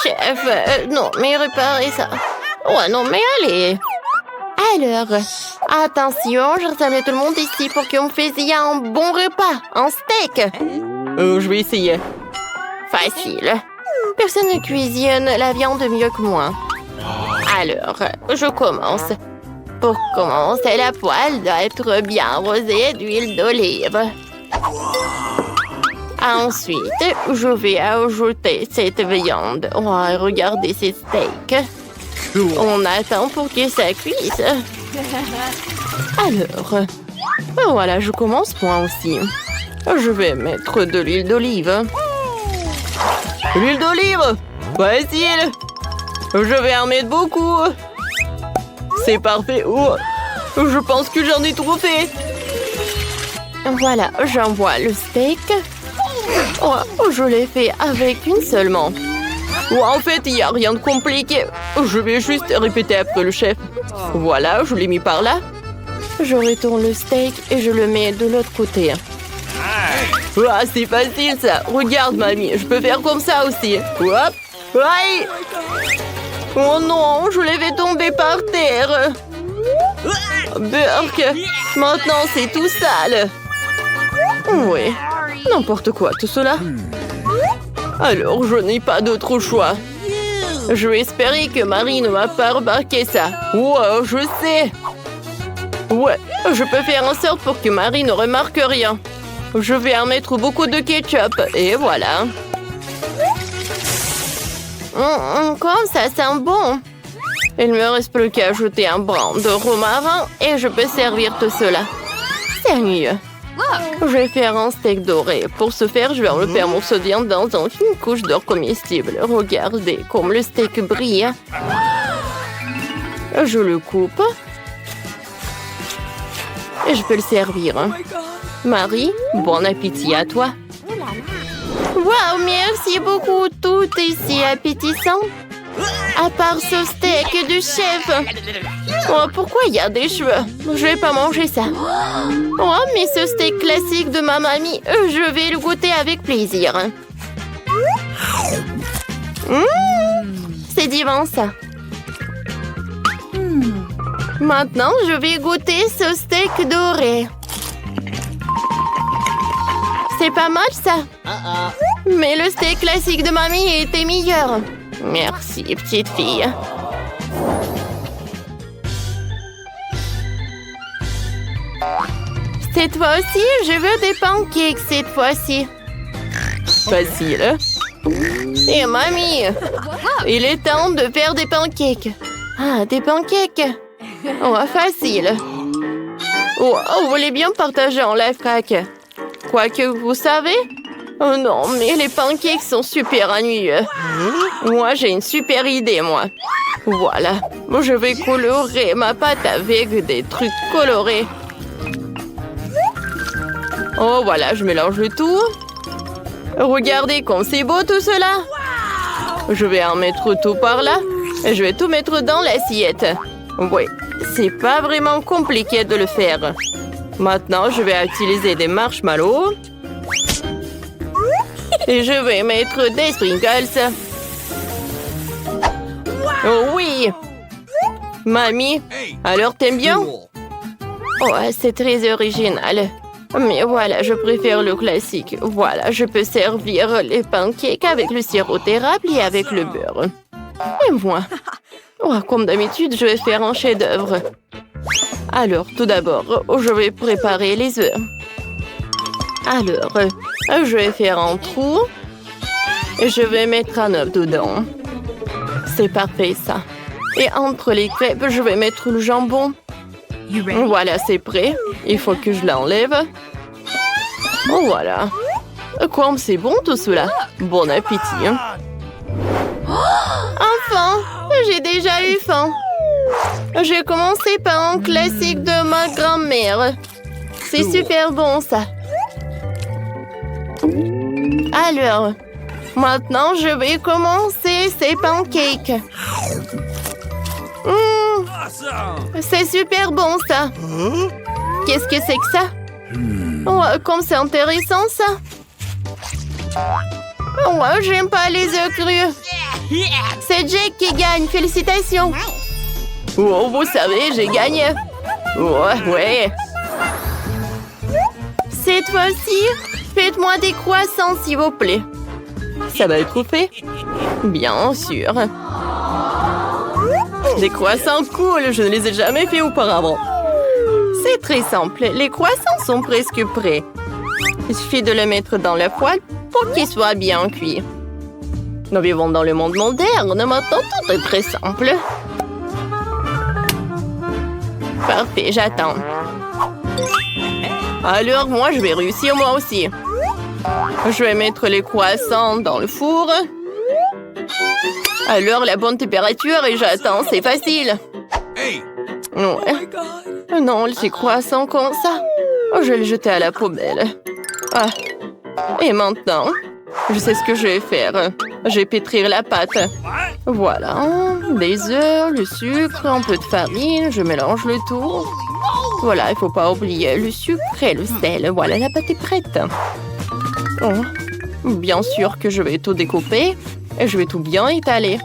chef. Non, mais réparez ça. Ouais, non, mais allez. Alors, attention, je rassemble tout le monde ici pour qu'on fasse un bon repas, un steak. Je vais essayer. Facile. Personne ne cuisine la viande mieux que moi. Alors, je commence. Pour commencer, la poêle doit être bien arrosée d'huile d'olive. Ensuite, je vais ajouter cette viande. Oh, regardez ces steaks. On attend pour que ça cuise. Alors, voilà, je commence moi aussi. Je vais mettre de l'huile d'olive. L'huile d'olive! Facile! Je vais en mettre beaucoup. C'est parfait. Oh, je pense que j'en ai trop fait. Voilà, j'envoie le steak. Oh, je l'ai fait avec une seulement. Oh, en fait, il n'y a rien de compliqué. Je vais juste répéter après le chef. Voilà, je l'ai mis par là. Je retourne le steak et je le mets de l'autre côté. Ah, c'est facile ça. Regarde, mamie, je peux faire comme ça aussi. Hop. Aïe. Oh non, je l'ai fait tomber par terre. Burk, maintenant c'est tout sale. Oui, n'importe quoi tout cela. Alors, je n'ai pas d'autre choix. Je vais espérer que Marie ne m'a pas remarqué ça. Wow, je sais. Ouais, je peux faire en sorte pour que Marie ne remarque rien. Je vais en mettre beaucoup de ketchup. Et voilà. Comme ça sent bon. Il me reste plus qu'à ajouter un brin de romarin et je peux servir tout cela. C'est mieux. Je vais faire un steak doré. Pour ce faire, je vais enlever un morceau de viande dans une fine couche d'or comestible. Regardez comme le steak brille. Je le coupe. Et je peux le servir. Marie, bon appétit à toi. Wow, merci beaucoup. Tout est si appétissant. À part ce steak du chef. Oh, pourquoi il y a des cheveux? Je vais pas manger ça. Oh, mais ce steak classique de ma mamie, je vais le goûter avec plaisir. C'est divin ça. Maintenant, je vais goûter ce steak doré. C'est pas mal ça. Mais le steak classique de mamie était meilleur. Merci, petite fille. Cette fois-ci, je veux des pancakes cette fois-ci. Facile. Et mamie, il est temps de faire des pancakes. Ah, des pancakes. Oh, facile. Oh, vous voulez bien partager en live crack? Quoique vous savez. Oh non, mais les pancakes sont super ennuyeux. Moi, j'ai une super idée, moi. Voilà. Je vais colorer ma pâte avec des trucs colorés. Oh, voilà, je mélange le tout. Regardez comme c'est beau tout cela. Je vais en mettre tout par là. Et je vais tout mettre dans l'assiette. Oui, c'est pas vraiment compliqué de le faire. Maintenant, je vais utiliser des marshmallows. Et je vais mettre des sprinkles. Oh oui! Mamie, alors t'aimes bien? Oh, c'est très original. Mais voilà, je préfère le classique. Voilà, je peux servir les pancakes avec le sirop d'érable et avec le beurre. Et moi? Oh, comme d'habitude, je vais faire un chef-d'œuvre. Alors, tout d'abord, je vais préparer les œufs. Alors, je vais faire un trou. Et je vais mettre un œuf dedans. C'est parfait, ça. Et entre les crêpes, je vais mettre le jambon. Voilà, c'est prêt. Il faut que je l'enlève. Oh, voilà. Comme c'est bon tout cela. Bon appétit. Enfin, j'ai déjà eu faim. J'ai commencé par un classique de ma grand-mère. C'est super bon, ça. Alors, maintenant, je vais commencer ces pancakes. C'est super bon, ça. Qu'est-ce que c'est que ça? Oh, comme c'est intéressant, ça. Oh, j'aime pas les œufs crus. C'est Jake qui gagne. Félicitations. Oh, vous savez, j'ai gagné. Ouais. Cette fois-ci, faites-moi des croissants, s'il vous plaît. Ça va être fait? Bien sûr. Des croissants cool, je ne les ai jamais fait auparavant. C'est très simple, les croissants sont presque prêts. Il suffit de les mettre dans la poêle pour qu'ils soient bien cuits. Nous vivons dans le monde moderne, maintenant tout est très simple. Parfait, j'attends. Alors, moi, je vais réussir moi aussi. Je vais mettre les croissants dans le four. Alors, la bonne température et j'attends, c'est facile. Ouais. Non, ces croissants comme ça. Oh, je vais les jeter à la poubelle. Ah. Et maintenant, je sais ce que je vais faire. Je vais pétrir la pâte. Voilà. Des œufs, le sucre, un peu de farine. Je mélange le tout. Voilà, il ne faut pas oublier le sucre et le sel. Voilà, la pâte est prête. Oh. Bien sûr que je vais tout découper et je vais tout bien étaler.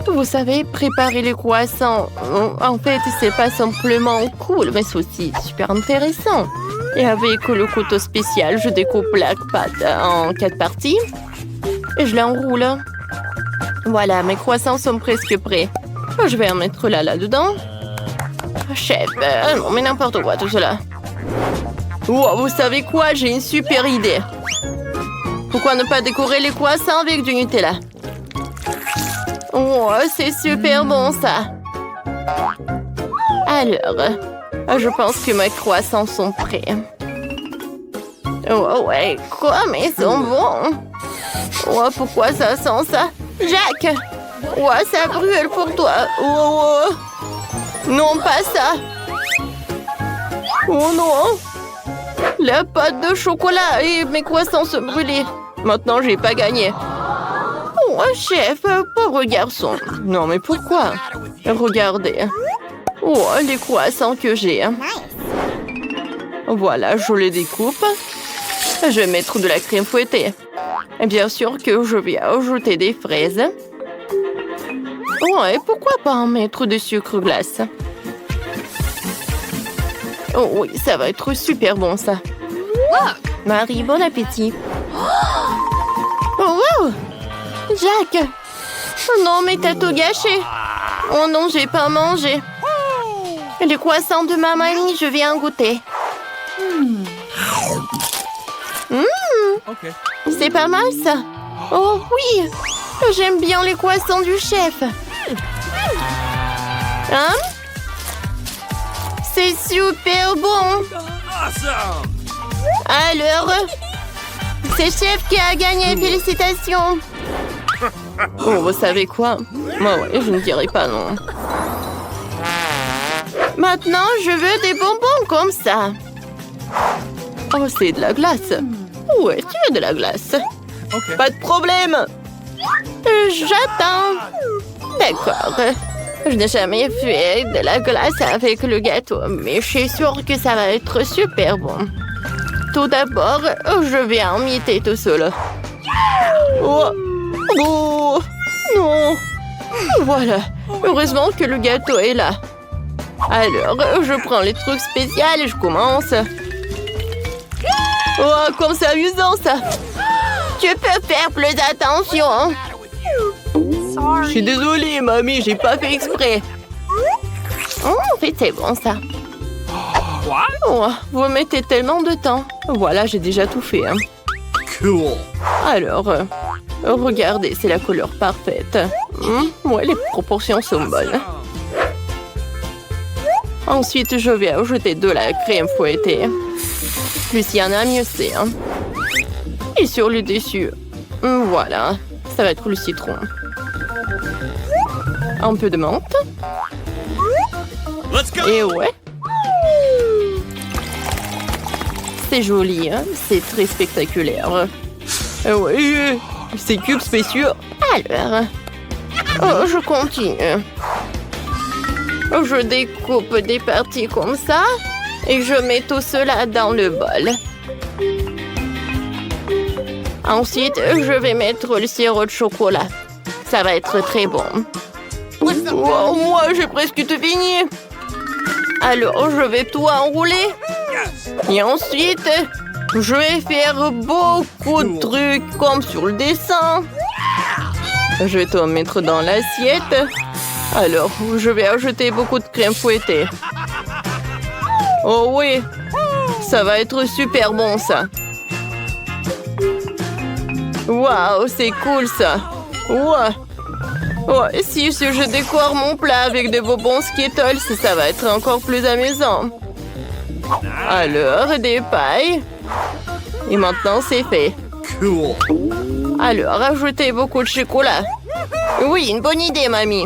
Vous savez, préparer les croissants, en fait, c'est pas simplement cool, mais c'est aussi super intéressant. Et avec le couteau spécial, je découpe la pâte en 4 parties et je l'enroule. Voilà, mes croissants sont presque prêts. Je vais en mettre là-dedans. Chef, non mais n'importe quoi tout cela. Oh, vous savez quoi? J'ai une super idée. Pourquoi ne pas décorer les croissants avec du Nutella? Oh, c'est super bon ça. Alors, je pense que mes croissants sont prêts. Oh ouais, quoi? Mais ils sont bons. Oh, pourquoi ça sent ça? Jack! Oh, ça brûle pour toi. Oh. Non, pas ça. Oh non. La pâte de chocolat et mes croissants se brûlaient. Maintenant, j'ai pas gagné. Oh, chef, pauvre garçon. Non, mais pourquoi? Regardez. Oh, les croissants que j'ai. Voilà, je les découpe. Je vais mettre de la crème fouettée. Et bien sûr que je vais ajouter des fraises. Oh, et pourquoi pas en mettre du sucre glace? Oh oui, ça va être super bon, ça. Marie, bon appétit. Oh, wow! Jack! Oh non, mais t'as tout gâché. Oh non, j'ai pas mangé. Les croissants de ma mamie, je viens en goûter. C'est pas mal, ça. Oh oui! J'aime bien les croissants du chef. Hein? C'est super bon. Alors, c'est chef qui a gagné. Félicitations. Oh, vous savez quoi? Moi, ouais, je ne dirai pas non. Maintenant, je veux des bonbons comme ça. Oh, c'est de la glace. Ouais, tu veux de la glace. Pas de problème. J'attends. D'accord. Je n'ai jamais fait de la glace avec le gâteau, mais je suis sûre que ça va être super bon. Tout d'abord, je vais en mietter tout seul. Oh. Oh. Non. Voilà. Heureusement que le gâteau est là. Alors, je prends les trucs spéciaux et je commence. Oh, comme c'est amusant, ça. Tu peux faire plus attention. Je suis désolée, mamie, j'ai pas fait exprès. Oh, en fait, c'est bon, ça. Oh, vous mettez tellement de temps. Voilà, j'ai déjà tout fait. Hein. Cool. Alors, regardez, c'est la couleur parfaite. Ouais, les proportions sont bonnes. Ensuite, je vais ajouter de la crème fouettée. Plus il y en a, mieux c'est. Hein. Et sur le dessus, voilà, ça va être le citron. Un peu de menthe. Et ouais. C'est joli, hein? C'est très spectaculaire. Oui, ces cubes spéciaux. Alors, je continue. Je découpe des parties comme ça et je mets tout cela dans le bol. Ensuite, je vais mettre le sirop de chocolat. Ça va être très bon. Oh, moi, j'ai presque tout fini. Alors, je vais tout enrouler. Et ensuite, je vais faire beaucoup de trucs comme sur le dessin. Je vais tout mettre dans l'assiette. Alors, je vais ajouter beaucoup de crème fouettée. Oh oui, ça va être super bon, ça. Waouh, c'est cool, ça. Wow. Ouais, si je décore mon plat avec des bonbons Skittles, ça va être encore plus amusant. Alors, des pailles. Et maintenant, c'est fait. Cool. Alors, ajoutez beaucoup de chocolat. Oui, une bonne idée, mamie.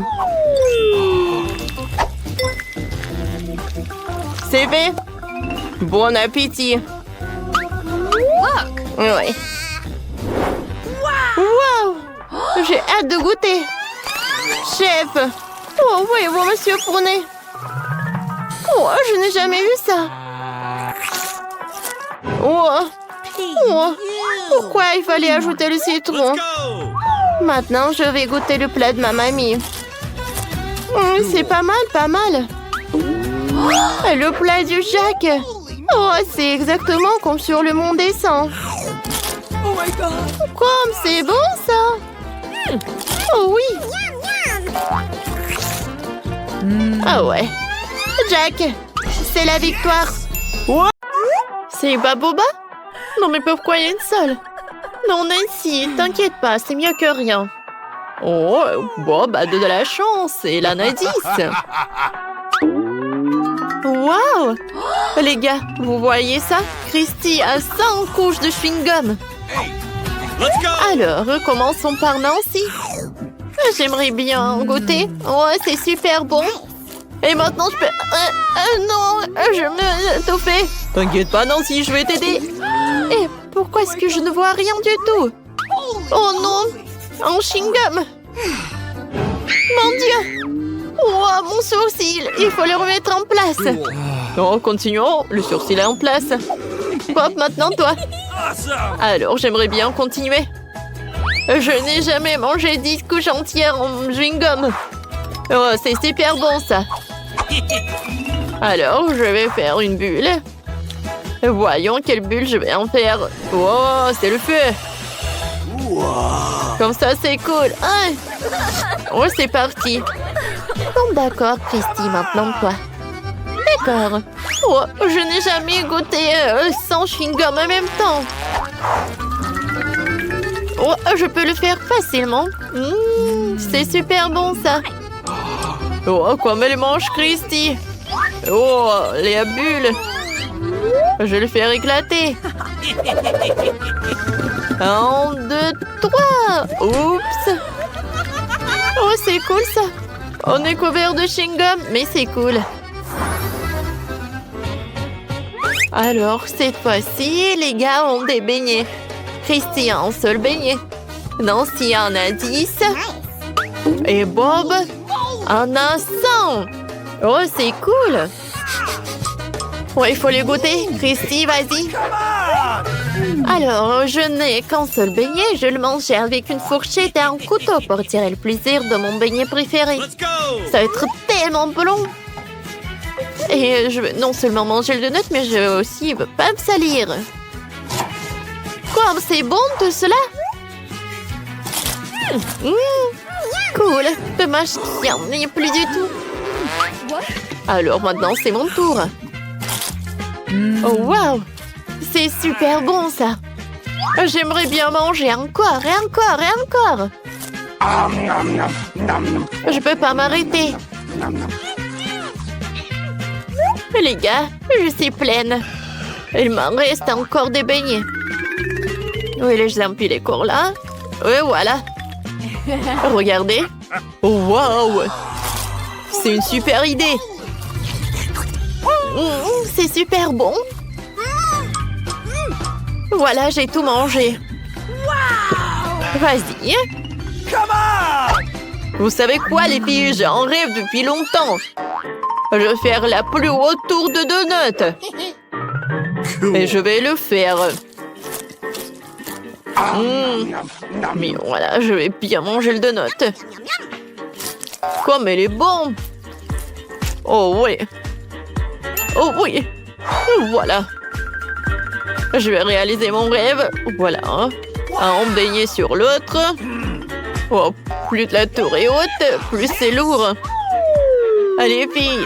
C'est fait. Bon appétit. Oui. Wow! J'ai hâte de goûter. Chef. Oh, voyez-vous, monsieur Fournet. Oh, je n'ai jamais vu ça. Oh. Oh. Pourquoi il fallait ajouter le citron? Maintenant, je vais goûter le plat de ma mamie. C'est pas mal, pas mal. Le plat du Jack. Oh, c'est exactement comme sur le Mont des Sangs. Comme c'est bon, ça. Oh oui. Ah ouais. Jack, c'est la victoire. C'est Baboba? Non, mais pourquoi il y a une seule? Non, Nancy, t'inquiète pas, c'est mieux que rien. Oh, Bob a de la chance et l'en a 10. Waouh! Les gars, vous voyez ça? Christy a 100 couches de chewing-gum. Alors, commençons par Nancy. J'aimerais bien goûter. Oh, c'est super bon. Et maintenant, je peux... non, je me étouffer. T'inquiète pas, Nancy, je vais t'aider. Et pourquoi est-ce que je ne vois rien du tout? Oh non, un chewing-gum. Mon Dieu. Oh, mon sourcil, il faut le remettre en place. Oh, continuons, le sourcil est en place. Bob, maintenant toi. Alors, j'aimerais bien continuer. Je n'ai jamais mangé 10 couches entières en chewing-gum. Oh, c'est super bon, ça. Alors, je vais faire une bulle. Voyons quelle bulle je vais en faire. Oh, c'est le feu. Comme ça, c'est cool. Hein? Oh, c'est parti. Bon, d'accord, Christy, maintenant toi. D'accord. Oh, je n'ai jamais goûté 100 chewing-gum en même temps. Oh, je peux le faire facilement. C'est super bon, ça. Oh, comme elle mange, Christy. Oh, les bulles. Je vais le faire éclater. 1, 2, 3. Oups. Oh, c'est cool, ça. On est couvert de chewing-gum, mais c'est cool. Alors, cette fois-ci, les gars ont des beignets. Christy a un seul beignet. Nancy en a 10. Et Bob en a 100. Oh, c'est cool. Ouais, il faut les goûter. Christy, vas-y. Alors, je n'ai qu'un seul beignet. Je le mangeais avec une fourchette et un couteau pour tirer le plaisir de mon beignet préféré. Ça va être tellement bon. Et je veux non seulement manger le donut, mais je veux aussi pas me salir. Comme c'est bon tout cela. Cool. Dommage qu'il n'y en ait plus du tout. Alors maintenant, c'est mon tour. Oh, wow. C'est super bon, ça. J'aimerais bien manger encore et encore et encore. Je peux pas m'arrêter. Les gars, je suis pleine. Il m'en reste encore des beignets. Oui, les empilés cours là. Et voilà. Regardez. Oh, wow. C'est une super idée. C'est super bon. Voilà, j'ai tout mangé. Vas-y. Vous savez quoi, les filles? J'en rêve depuis longtemps. Je vais faire la plus haute tour de donuts. Et je vais le faire. Mais voilà, je vais bien manger le donut. Comme elle est bonne. Oh oui. Oh oui. Voilà. Je vais réaliser mon rêve. Voilà. Un beignet sur l'autre. Oh, plus la tour est haute, plus c'est lourd. Allez, filles.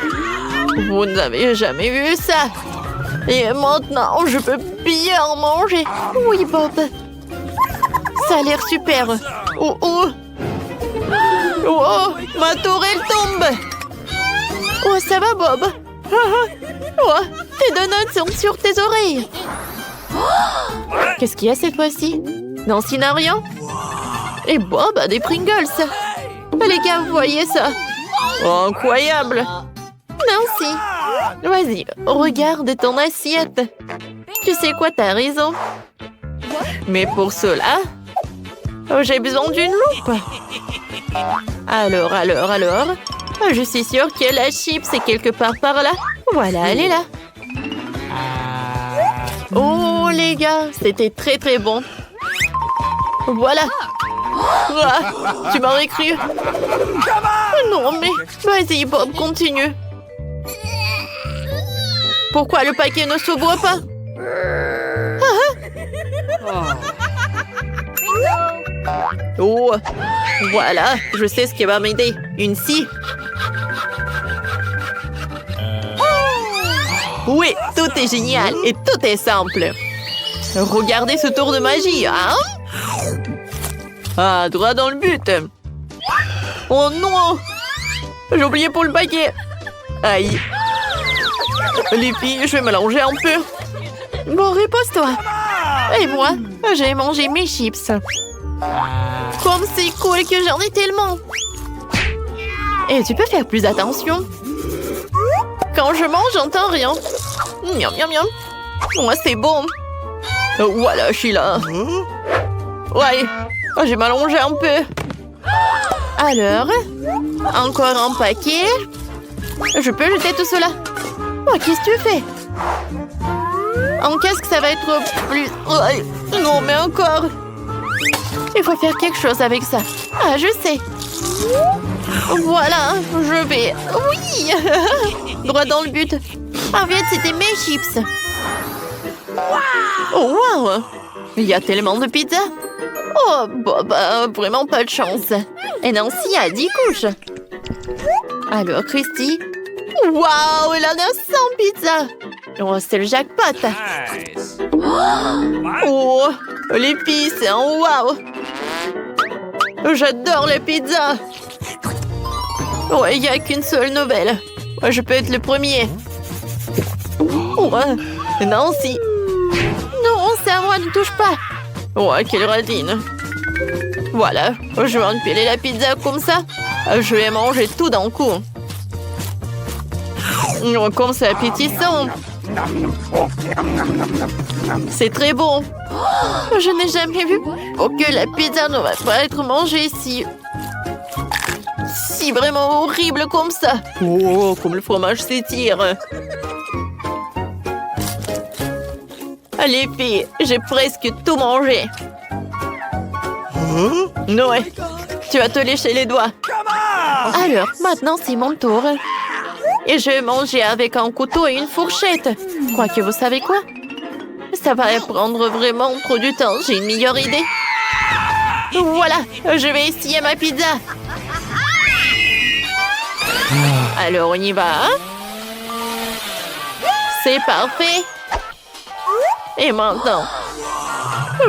Vous n'avez jamais vu ça. Et maintenant, je peux bien en manger. Oui, Bob. Ça a l'air super. Oh, oh. Oh, ma tour, elle tombe. Oh, ça va, Bob? Oh, tes donuts sont sur tes oreilles. Qu'est-ce qu'il y a cette fois-ci? Nancy n'a rien? Et Bob a des Pringles. Les gars, vous voyez ça? Oh, incroyable. Nancy, vas-y, regarde ton assiette. Tu sais quoi, t'as raison. Mais pour cela, j'ai besoin d'une loupe. Alors, je suis sûre que la chips est quelque part par là. Voilà, elle est là. Oh, les gars, c'était très très bon. Voilà. Ah, tu m'aurais cru. Non, mais vas-y, Bob, continue. Pourquoi le paquet ne s'ouvre pas? Oh, voilà, je sais ce qui va m'aider. Une scie. Oui, tout est génial et tout est simple. Regardez ce tour de magie, hein? Ah, droit dans le but. Oh non! J'ai oublié pour le paquet. Aïe. Les filles, je vais mélanger un peu. Bon, repose-toi. Et moi, j'ai mangé mes chips. Comme c'est cool que j'en ai tellement. Et tu peux faire plus attention. Quand je mange, j'entends rien. Miam, miam, miam. Moi, c'est bon. Voilà, je suis là. Ouais, j'ai m'allongé un peu. Alors, encore un paquet. Je peux jeter tout cela. Oh, qu'est-ce que tu fais? En casque, ça va être plus... Non, mais encore. Il faut faire quelque chose avec ça. Ah, je sais. Voilà, je vais... Oui. Droit dans le but. En fait, c'était mes chips. Oh, wow. Il y a tellement de pizza. Oh, bah, vraiment pas de chance. Et Nancy a 10 couches. Alors, Christy. Waouh, elle en a 100 pizzas. Oh, c'est le jackpot. Oh, les filles, c'est un wow. J'adore les pizzas. Oh, il n'y a qu'une seule nouvelle. Je peux être le premier. Oh, Nancy. Non, c'est à moi, ne touche pas. Oh, quelle radine. Voilà, je vais empiler la pizza comme ça. Je vais manger tout d'un coup. Oh, comme c'est appétissant. C'est très bon. Je n'ai jamais vu que la pizza ne va pas être mangée si vraiment horrible comme ça. Oh, comme le fromage s'étire. Les filles, j'ai presque tout mangé. Noé, tu vas te lécher les doigts. Alors, maintenant, c'est mon tour. Et je vais manger avec un couteau et une fourchette. Quoique, vous savez quoi? Ça va prendre vraiment trop de temps. J'ai une meilleure idée. Voilà, je vais essayer ma pizza. Alors, on y va. C'est parfait. Et maintenant,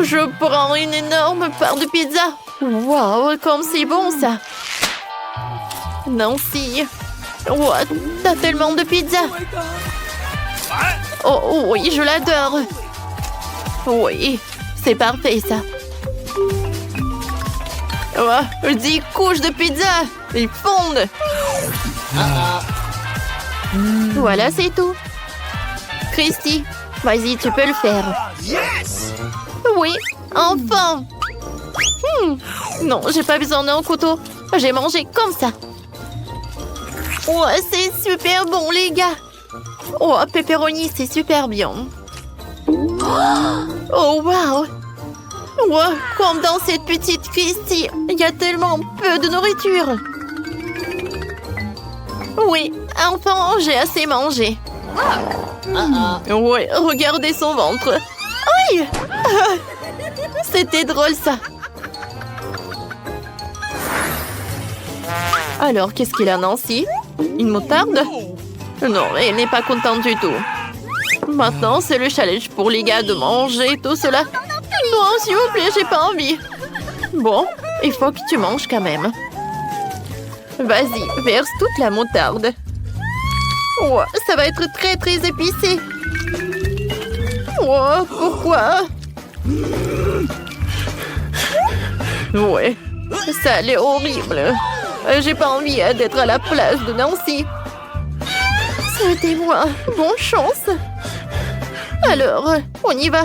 je prends une énorme part de pizza. Waouh, comme c'est bon ça. Nancy, wow, t'as tellement de pizza. Oh oui, je l'adore. Oui, c'est parfait ça. Oh, 10 couches de pizza. Ils fondent. Voilà, c'est tout. Christy, vas-y, tu peux le faire. Oui, enfin. Non, j'ai pas besoin d'un couteau. J'ai mangé comme ça. Oh, c'est super bon, les gars. Oh, pepperoni, c'est super bien. Oh, wow. Wow, comme dans cette petite Christie, il y a tellement peu de nourriture. Oui, enfin, j'ai assez mangé. Ouais, regardez son ventre. Aïe! C'était drôle, ça. Alors, qu'est-ce qu'il a, Nancy? Une moutarde? Non, elle n'est pas contente du tout. Maintenant, c'est le challenge pour les gars de manger tout cela. Non, s'il vous plaît, j'ai pas envie. Bon, il faut que tu manges quand même. Vas-y, verse toute la moutarde. Oh, ça va être très très épicé. Oh, pourquoi? Ouais, ça a l'air horrible. J'ai pas envie d'être à la place de Nancy. C'était moi. Bonne chance. Alors, on y va.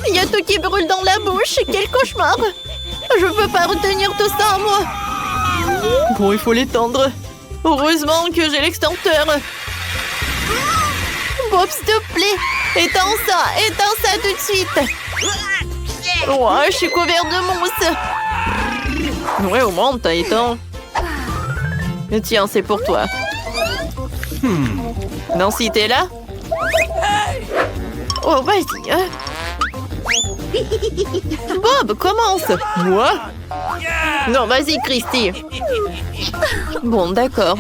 Il y a tout qui brûle dans la bouche. Quel cauchemar. Je peux pas retenir tout ça, moi. Bon, il faut l'étendre. Heureusement que j'ai l'extincteur. Bob, s'il te plaît. Éteins ça tout de suite. Ouais, je suis couverte de mousse. Ouais, au moins, t'as éteint. Tiens, c'est pour toi. Nancy, t'es là? Oh, vas-y. Hein. Bob, commence. Moi? Non, vas-y, Christy. Bon, d'accord.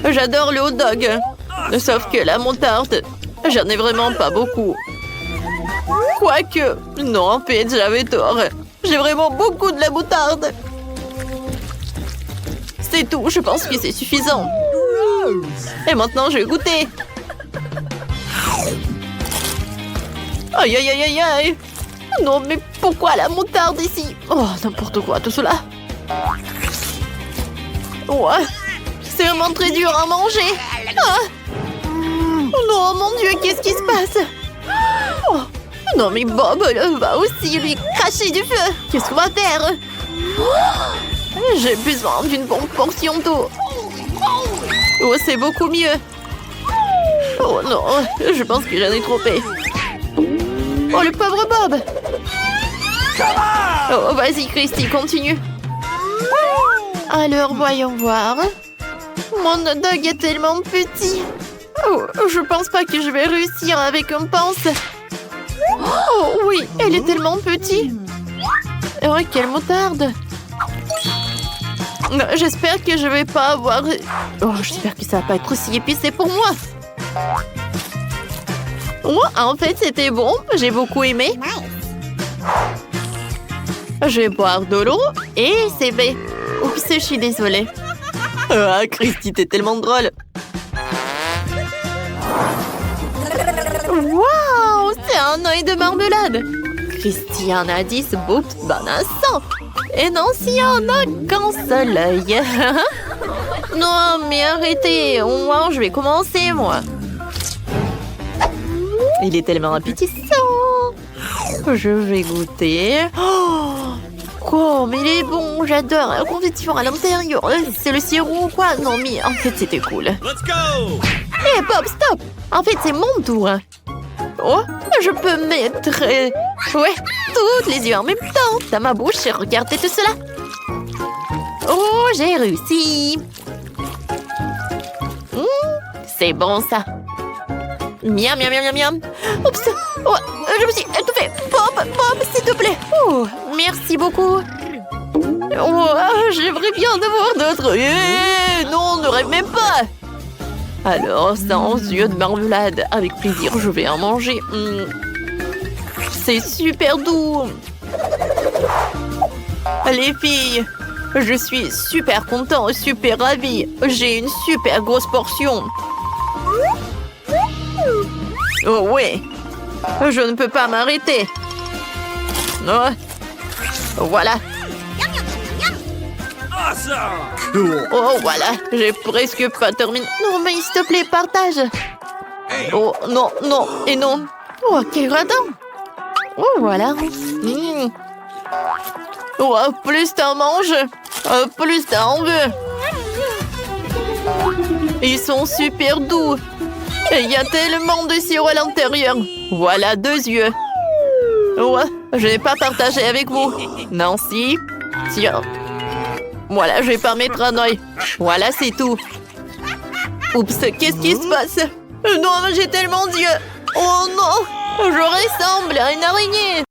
J'adore le hot dog. Sauf que la moutarde, j'en ai vraiment pas beaucoup. Quoique, non, en fait, j'avais tort. J'ai vraiment beaucoup de la moutarde. C'est tout, je pense que c'est suffisant. Et maintenant, je vais goûter. Aïe, aïe, aïe, aïe, aïe. Non, mais pourquoi la moutarde ici? Oh, n'importe quoi, tout cela. Ouais, c'est vraiment très dur à manger. Ah. Oh non, mon Dieu, qu'est-ce qui se passe? Oh. Non, mais Bob va aussi lui cracher du feu. Qu'est-ce qu'on va faire? J'ai besoin d'une bonne portion d'eau. Oh, c'est beaucoup mieux. Oh non, je pense que j'en ai trop fait. Oh, le pauvre Bob. Oh, vas-y, Christy, continue. Alors, voyons voir. Mon hot dog est tellement petit. Oh, je pense pas que je vais réussir avec un pince. Oh oui, elle est tellement petite. Oh, quelle moutarde. J'espère que je vais pas avoir... Oh, j'espère que ça va pas être aussi épicé pour moi. Oh, en fait, c'était bon. J'ai beaucoup aimé. Je vais boire de l'eau et c'est fait. Oups, je suis désolée. Ah, Christy, t'es tellement drôle. Waouh, c'est un œil de marmelade. Christy en a 10, Boops en a 100. Et Nancy en a qu'un seul œil. Non, mais arrêtez. Wow, je vais commencer, moi. Il est tellement appétissant. Je vais goûter. Oh, mais il est bon. J'adore la confiture à l'intérieur. C'est le sirop ou quoi? Non, mais en fait, c'était cool. Let's go! Hé, Bob, stop! En fait, c'est mon tour. Oh, je peux mettre... Ouais, toutes les yeux en même temps dans ma bouche et regardez tout cela. Oh, j'ai réussi. C'est bon, ça. Miam, miam, miam, miam, miam. Oups. Oh, je me suis étouffée. Bob, s'il te plaît. Oh, merci beaucoup. Oh, j'aimerais bien en avoir d'autres. Non, ne rêve même pas. Alors, sans yeux de marmelade, avec plaisir, je vais en manger. C'est super doux. Les filles, je suis super content, super ravie. J'ai une super grosse portion. Oh ouais, je ne peux pas m'arrêter. Oh. Voilà. Oh, voilà, j'ai presque pas terminé. Non, mais s'il te plaît, partage. Oh, non, non, et non. Oh, quel gradin. Oh, voilà. Oh, plus t'en manges, plus t'en veux. Ils sont super doux. Il y a tellement de sirop à l'intérieur. Voilà 2 yeux. Ouais, je vais pas partager avec vous. Nancy, tiens. Voilà, je vais pas mettre un œil. Voilà, c'est tout. Oups, qu'est-ce qui se passe? Non, j'ai tellement d'yeux. Oh non, je ressemble à une araignée.